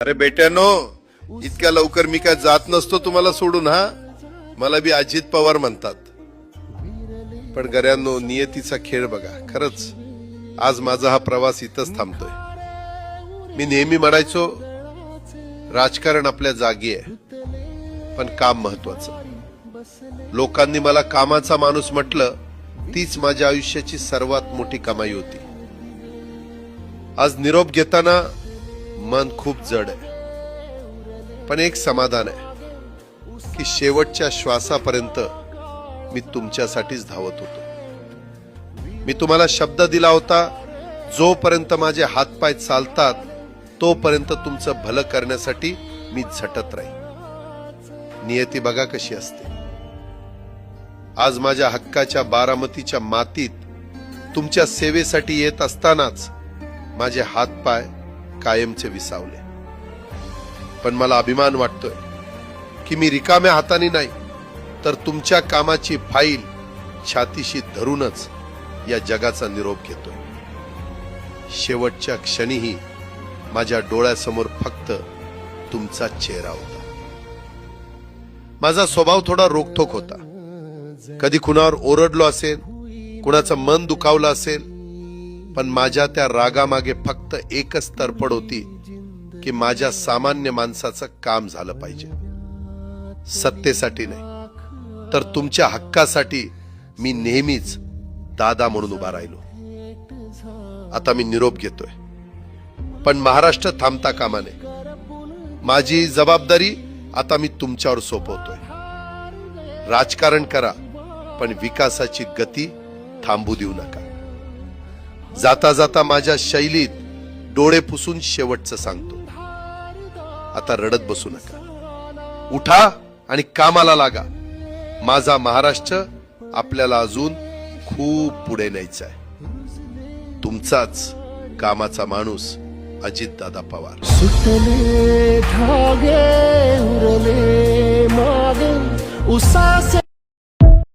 अरे बेट्यानो, इतक्या लवकर मी काय जात नसतो तुम्हाला सोडून. हा, मला बी अजित पवार म्हणतात. पण गऱ्यांनो, नियतीचा खेळ बघा. खरंच आज माझा हा प्रवास इथंच थांबतोय. मी नेहमी म्हणायचो राजकारण आपल्या जागी आहे, पण काम महत्वाचं. लोकांनी मला कामाचा माणूस म्हटलं, तीच माझ्या आयुष्याची सर्वात मोठी कमाई होती. आज निरोप घेताना मन खूप जड आहे, पण एक समाधान आहे की शेवटच्या श्वासापर्यंत मी तुमच्यासाठीच धावत होतो. मी तुम्हाला शब्द दिला होता, जोपर्यंत माझे हातपाय चालतात तोपर्यंत तुमचं भलं करण्यासाठी मी झटत राहील. नियती बघा कशी असते. आज माझ्या हक्काच्या बारामतीच्या मातीत तुमच्या सेवेसाठी येत असतानाच माझे हातपाय कायमचे विसावले. पण मला अभिमान वाटतोय की मी रिकाम्या हाताने नाही, तर तुमच्या कामाची फाईल छातीशी धरूनच या जगाचा निरोप घेतोय. शेवटच्या क्षणीही माझ्या डोळ्यासमोर फक्त तुमचा चेहरा होता. माझा स्वभाव थोडा रोखठोक होता. कधी कुणावर ओरडलो असेल, कुणाचं मन दुखावलं असेल, पण माझ्या त्या रागामागे फक्त एकच तरफड होती की माझ्या सामान्य माणसाचं काम झालं पाहिजे. सत्तेसाठी नाही, तर तुमच्या हक्कासाठी मी नेहमीच दादा म्हणून उभा राहिलो. आता मी निरोप घेतोय, पण महाराष्ट्र थांबता कामा नये. माझी जबाबदारी आता मी तुमच्यावर सोपवतोय. राजकारण करा, पण विकासाची गती थांबू देऊ नका. जाता जाता माझ्या शैलीत डोळे पुसून शेवटचं सांगतो, आता रडत बसू नका. उठा आणि कामाला लागा. माझा महाराष्ट्र आपल्याला अजून खूप पुढे न्यायचा आहे. तुमचाच कामाचा माणूस अजितदादा पवार.